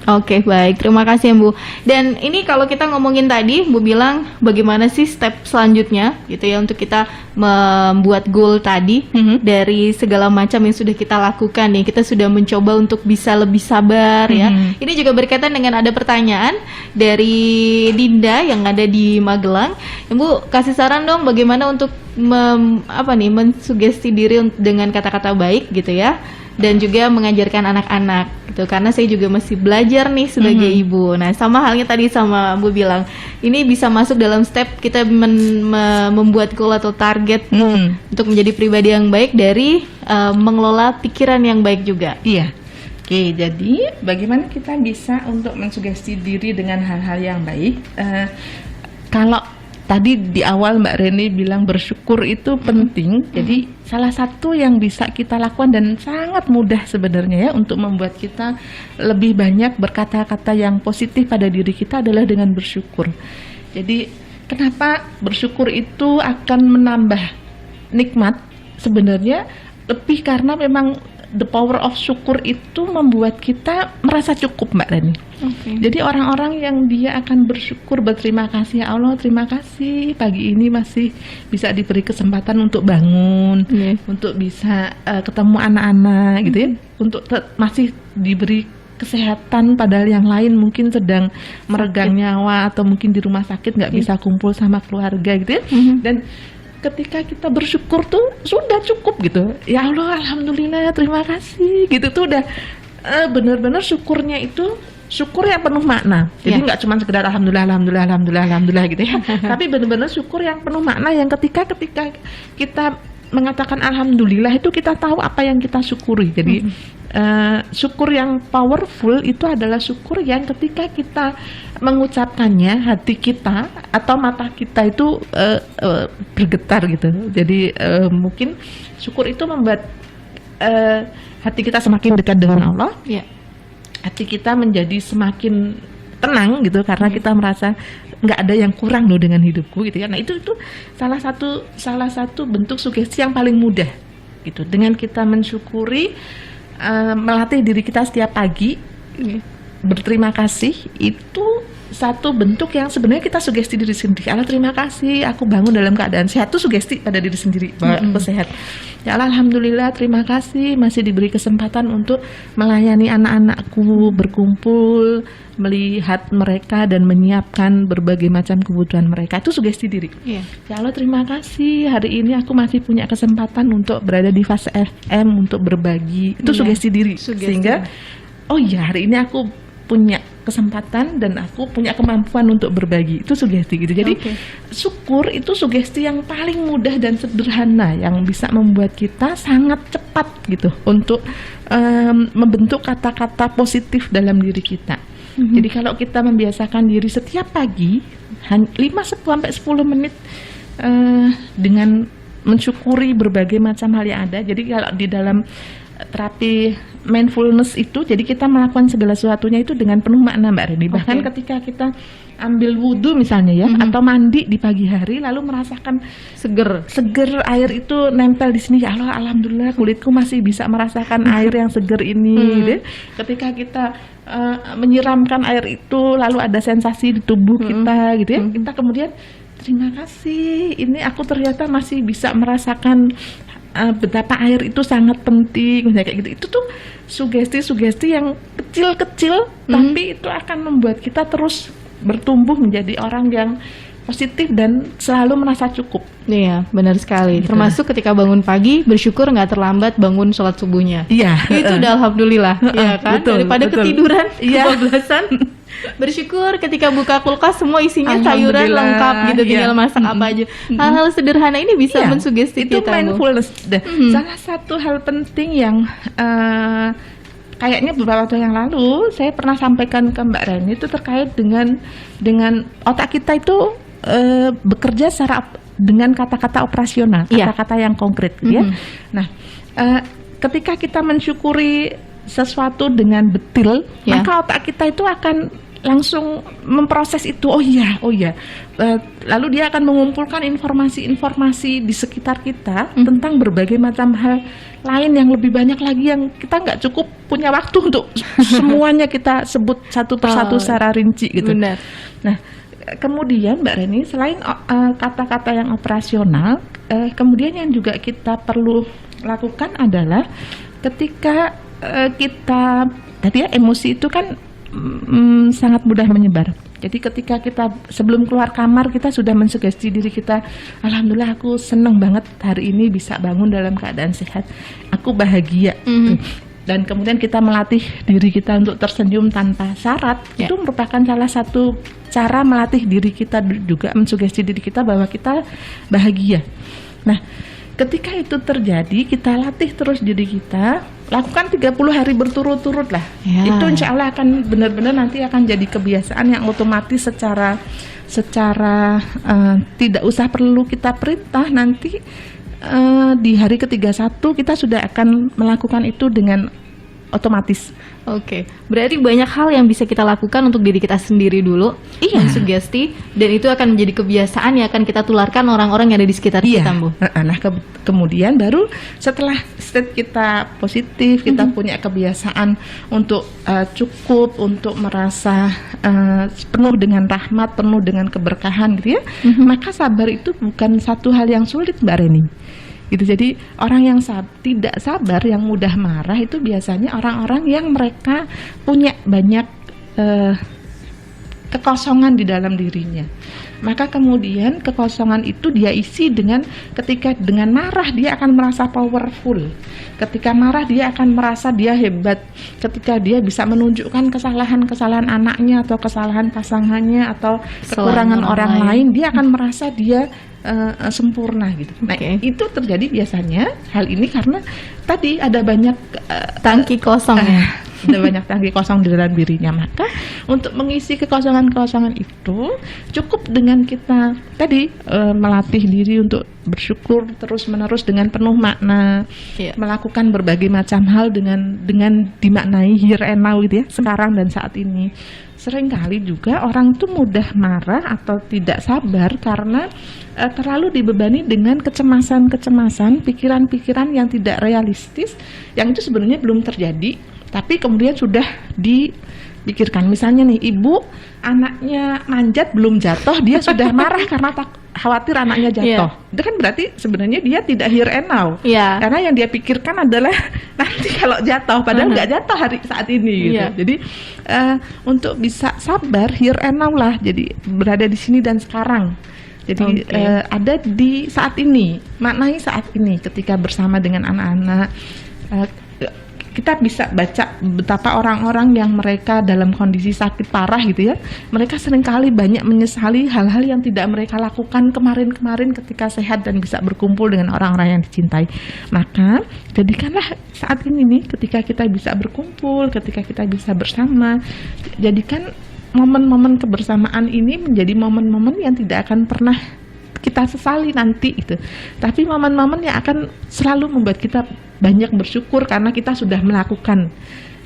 Oke, baik. Terima kasih ya, Bu. Dan ini kalau kita ngomongin tadi, Bu bilang bagaimana sih step selanjutnya gitu ya untuk kita membuat goal tadi dari segala macam yang sudah kita lakukan nih. Kita sudah mencoba untuk bisa lebih sabar ya. Ini juga berkaitan dengan ada pertanyaan dari Dinda yang ada di Magelang. Ya, Bu, kasih saran dong bagaimana untuk mensugesti diri dengan kata-kata baik gitu ya. Dan juga mengajarkan anak-anak gitu, karena saya juga masih belajar nih sebagai ibu. Nah, sama halnya tadi sama Bu bilang, ini bisa masuk dalam step kita membuat goal atau target untuk menjadi pribadi yang baik dari mengelola pikiran yang baik juga. Iya. Oke, jadi bagaimana kita bisa untuk mensugesti diri dengan hal-hal yang baik? Kalau tadi di awal Mbak Reni bilang bersyukur itu penting. Jadi salah satu yang bisa kita lakukan dan sangat mudah sebenarnya ya untuk membuat kita lebih banyak berkata-kata yang positif pada diri kita adalah dengan bersyukur. Jadi kenapa bersyukur itu akan menambah nikmat? Sebenarnya lebih karena memang the power of syukur itu membuat kita merasa cukup, Mbak Reni. Jadi orang-orang yang dia akan bersyukur, berterima kasih, ya Allah terima kasih pagi ini masih bisa diberi kesempatan untuk bangun, untuk bisa ketemu anak-anak gitu ya, untuk masih diberi kesehatan, padahal yang lain mungkin sedang meregang nyawa atau mungkin di rumah sakit nggak bisa kumpul sama keluarga gitu ya. Dan ketika kita bersyukur tuh sudah cukup gitu. Ya Allah, alhamdulillah, terima kasih gitu tuh udah benar-benar syukurnya itu syukur yang penuh makna. Jadi nggak cuma sekedar alhamdulillah gitu ya. Tapi benar-benar syukur yang penuh makna yang ketika kita mengatakan alhamdulillah itu kita tahu apa yang kita syukuri. Jadi syukur yang powerful itu adalah syukur yang ketika kita mengucapkannya hati kita atau mata kita itu bergetar gitu. Jadi mungkin syukur itu membuat hati kita semakin dekat dengan Allah. Hati kita menjadi semakin tenang gitu karena kita merasa nggak ada yang kurang loh dengan hidupku gitu ya. Nah itu salah satu bentuk sugesti yang paling mudah gitu. Dengan kita mensyukuri, melatih diri kita setiap pagi berterima kasih, itu satu bentuk yang sebenarnya kita sugesti diri sendiri. Allah terima kasih aku bangun dalam keadaan sehat, itu sugesti pada diri sendiri bahwa aku sehat. Ya Allah alhamdulillah terima kasih masih diberi kesempatan untuk melayani anak-anakku, berkumpul, melihat mereka dan menyiapkan berbagai macam kebutuhan mereka. Itu sugesti diri. Ya Allah terima kasih hari ini aku masih punya kesempatan untuk berada di Fase FM untuk berbagi. Itu sugesti diri. Sehingga oh ya hari ini aku punya kesempatan dan aku punya kemampuan untuk berbagi. Itu sugesti gitu. Jadi syukur itu sugesti yang paling mudah dan sederhana yang bisa membuat kita sangat cepat gitu untuk membentuk kata-kata positif dalam diri kita. Jadi kalau kita membiasakan diri setiap pagi 5-10 menit dengan mensyukuri berbagai macam hal yang ada. Jadi kalau di dalam terapi mindfulness itu, jadi kita melakukan segala sesuatunya itu dengan penuh makna, Mbak Reni. Bahkan ketika kita ambil wudhu misalnya ya, atau mandi di pagi hari lalu merasakan seger air itu nempel di sini, ya Allah alhamdulillah kulitku masih bisa merasakan air yang seger ini gitu. Ketika kita menyiramkan air itu lalu ada sensasi di tubuh kita gitu ya, kita kemudian terima kasih ini aku ternyata masih bisa merasakan betapa air itu sangat penting, kayak gitu. Itu tuh sugesti-sugesti yang kecil-kecil, tapi itu akan membuat kita terus bertumbuh menjadi orang yang positif dan selalu merasa cukup. Iya, benar sekali. Gitu. Termasuk ketika bangun pagi, bersyukur nggak terlambat bangun sholat subuhnya. Iya. Itu udah alhamdulillah, ya kan? Betul, daripada ketiduran kebablasan. Bersyukur ketika buka kulkas semua isinya sayuran lengkap gitu, tinggal masak apa aja. Hal-hal sederhana ini bisa mensugesti itu kita. Mindfulness. Salah satu hal penting yang kayaknya beberapa waktu yang lalu saya pernah sampaikan ke Mbak Reni itu terkait dengan otak kita itu bekerja dengan kata-kata operasional, kata-kata yang konkret, ya. Nah, ketika kita mensyukuri sesuatu dengan betul, maka otak kita itu akan langsung memproses itu. Oh iya. Lalu dia akan mengumpulkan informasi-informasi di sekitar kita tentang berbagai macam hal lain yang lebih banyak lagi yang kita nggak cukup punya waktu untuk semuanya kita sebut satu persatu secara rinci gitu. Benar. Nah, kemudian Mbak Reni, selain kata-kata yang operasional, kemudian yang juga kita perlu lakukan adalah ketika kita tadi ya, emosi itu kan sangat mudah menyebar. Jadi ketika kita sebelum keluar kamar kita sudah mensugesti diri kita, alhamdulillah aku seneng banget hari ini bisa bangun dalam keadaan sehat, aku bahagia. Dan kemudian kita melatih diri kita untuk tersenyum tanpa syarat. Itu merupakan salah satu cara melatih diri kita juga, mensugesti diri kita bahwa kita bahagia. Nah, ketika itu terjadi, kita latih terus diri kita, lakukan 30 hari berturut-turut lah. Itu insya Allah akan benar-benar nanti akan jadi kebiasaan yang otomatis secara tidak usah perlu kita perintah. Nanti di hari ke-31 kita sudah akan melakukan itu dengan otomatis. Oke, berarti banyak hal yang bisa kita lakukan untuk diri kita sendiri dulu, mensugesti, dan itu akan menjadi kebiasaan yang akan kita tularkan orang-orang yang ada di sekitar kita, Bu. Nah, kemudian baru setelah state kita positif, kita punya kebiasaan untuk cukup, untuk merasa penuh dengan rahmat, penuh dengan keberkahan, gitu ya. Maka sabar itu bukan satu hal yang sulit, Mbak Reni. Gitu. Jadi orang yang tidak sabar, yang mudah marah itu biasanya orang-orang yang mereka punya banyak kekosongan di dalam dirinya. Maka kemudian kekosongan itu dia isi ketika dengan marah dia akan merasa powerful. Ketika marah dia akan merasa dia hebat. Ketika dia bisa menunjukkan kesalahan-kesalahan anaknya atau kesalahan pasangannya atau kekurangan orang lain, dia akan merasa dia sempurna gitu. Nah, itu terjadi biasanya hal ini karena tadi ada banyak tangki kosong ya. Ada banyak tangki kosong di dalam dirinya. Maka untuk mengisi kekosongan-kekosongan itu cukup dengan kita tadi melatih diri untuk bersyukur terus-menerus dengan penuh makna, melakukan berbagai macam hal dengan dimaknai here and now gitu ya, sekarang dan saat ini. Seringkali juga orang itu mudah marah atau tidak sabar karena terlalu dibebani dengan kecemasan-kecemasan, pikiran-pikiran yang tidak realistis, yang itu sebenarnya belum terjadi, tapi kemudian sudah dipikirkan. Misalnya nih, ibu anaknya manjat belum jatuh, dia sudah marah karena khawatir anaknya jatuh. Itu kan berarti sebenarnya dia tidak here and now. Karena yang dia pikirkan adalah nanti kalau jatuh, padahal nggak jatuh saat ini gitu. Jadi untuk bisa sabar here and now lah, jadi berada di sini dan sekarang. Jadi ada di saat ini, maknai saat ini ketika bersama dengan anak-anak. Kita bisa baca betapa orang-orang yang mereka dalam kondisi sakit parah gitu ya, mereka seringkali banyak menyesali hal-hal yang tidak mereka lakukan kemarin-kemarin ketika sehat dan bisa berkumpul dengan orang-orang yang dicintai. Maka jadikanlah saat ini nih, ketika kita bisa berkumpul, ketika kita bisa bersama, jadikan momen-momen kebersamaan ini menjadi momen-momen yang tidak akan pernah kita sesali nanti itu, tapi momen-momen yang akan selalu membuat kita banyak bersyukur karena kita sudah melakukan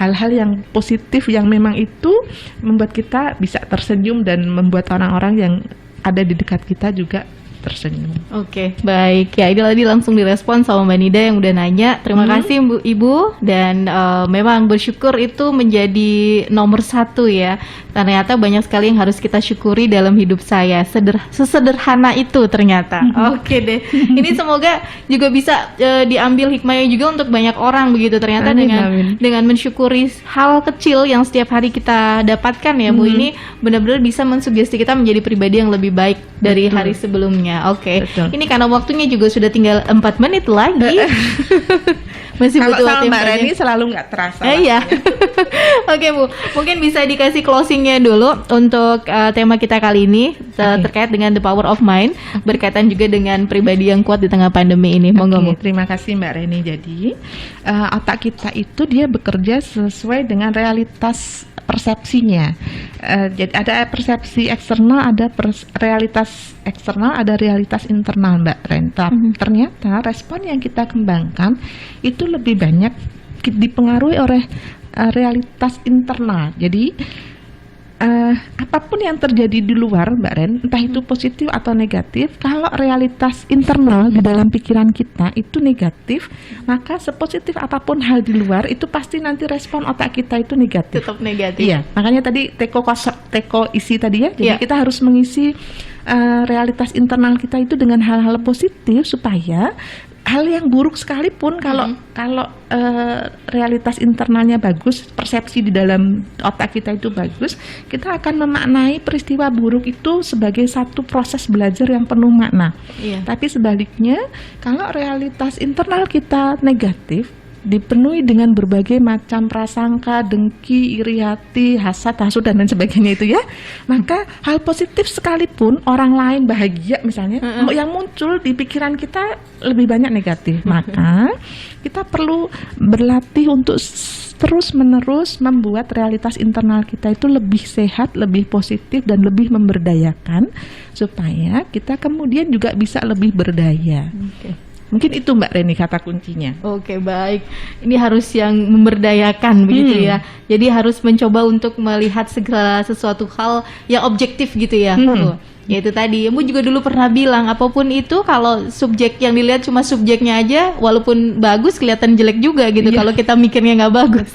hal-hal yang positif yang memang itu membuat kita bisa tersenyum dan membuat orang-orang yang ada di dekat kita juga tersenyum. Oke, baik. Ya, ini tadi langsung direspon sama Mbak Nida yang udah nanya. Terima kasih Ibu. Dan memang bersyukur itu menjadi nomor 1 ya. Ternyata banyak sekali yang harus kita syukuri dalam hidup saya. Sesederhana itu ternyata. Oke deh. Ini semoga juga bisa diambil hikmahnya juga untuk banyak orang begitu. Ternyata dengan mensyukuri hal kecil yang setiap hari kita dapatkan ya Bu, ini benar-benar bisa mensugesti kita menjadi pribadi yang lebih baik dari hari sebelumnya. Oke. Ini karena waktunya juga sudah tinggal 4 menit lagi. Masih kalau butuh sama Mbak Reni selalu nggak terasa. Iya. Oke Bu, mungkin bisa dikasih closingnya dulu untuk tema kita kali ini terkait dengan the power of mind, berkaitan juga dengan pribadi yang kuat di tengah pandemi ini. Monggo Bu. Terima kasih Mbak Reni. Jadi otak kita itu dia bekerja sesuai dengan realitas persepsinya. Jadi ada persepsi eksternal, ada realitas eksternal, ada realitas internal, Mbak Ren. Ternyata respon yang kita kembangkan itu lebih banyak dipengaruhi oleh realitas internal. Jadi apapun yang terjadi di luar, Mbak Ren, entah itu positif atau negatif, kalau realitas internal di dalam pikiran kita itu negatif, maka sepositif apapun hal di luar itu pasti nanti respon otak kita itu negatif. Tetap negatif. Iya, makanya tadi teko isi tadi ya. Jadi Iya. kita harus mengisi realitas internal kita itu dengan hal-hal positif supaya hal yang buruk sekalipun kalau realitas internalnya bagus, persepsi di dalam otak kita itu bagus, kita akan memaknai peristiwa buruk itu sebagai satu proses belajar yang penuh makna. Iya. Tapi sebaliknya, kalau realitas internal kita negatif, dipenuhi dengan berbagai macam prasangka, dengki, iri hati, hasad, hasud dan lain sebagainya itu ya, maka hal positif sekalipun orang lain bahagia misalnya, yang muncul di pikiran kita lebih banyak negatif. Maka kita perlu berlatih untuk terus menerus membuat realitas internal kita itu lebih sehat, lebih positif dan lebih memberdayakan supaya kita kemudian juga bisa lebih berdaya. Mungkin itu Mbak Reni kata kuncinya. Oke, baik. Ini harus yang memberdayakan begitu ya. Jadi harus mencoba untuk melihat segala sesuatu hal yang objektif gitu ya. Ya itu tadi, Ibu juga dulu pernah bilang apapun itu kalau subjek yang dilihat cuma subjeknya aja, walaupun bagus kelihatan jelek juga gitu kalau kita mikirnya nggak bagus.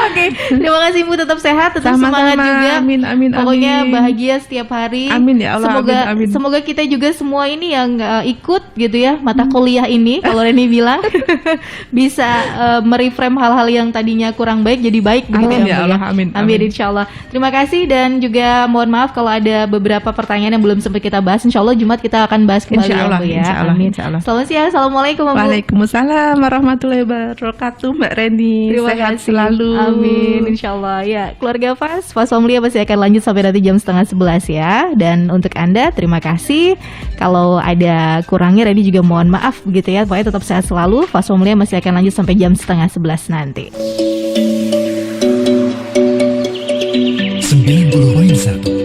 Oke, terima kasih Ibu, tetap sehat, tetap semangat juga. Amin, amin, Pokoknya amin. bahagia setiap hari. Amin ya Allah. Semoga amin, amin. semoga kita juga semua ini yang ikut gitu ya mata kuliah ini, kalau Reni bilang bisa mereframe hal-hal yang tadinya kurang baik jadi baik begitu Amin ya Bu, Allah, amin, Amin amin. insyaallah. Terima kasih dan juga mohon maaf kalau ada beberapa pertanyaan yang belum sempat kita bahas. Insyaallah Jumat kita akan bahas kembali Insyaallah, ya Bu ya. insyaallah, Amin. insyaallah. Selamat siang. Assalamualaikum Bu. Waalaikumsalam warahmatullahi wabarakatuh Mbak Reni. Terima Sehat kasih. selalu. Amin, insyaallah. Ya, keluarga Fas Family masih akan lanjut sampai nanti jam 10:30 ya. Dan untuk Anda, terima kasih. Kalau ada kurangnya, Reni juga mohon maaf begitu ya. Pokoknya tetap sehat selalu. Fas Family masih akan lanjut sampai jam 10:30 nanti. 90.1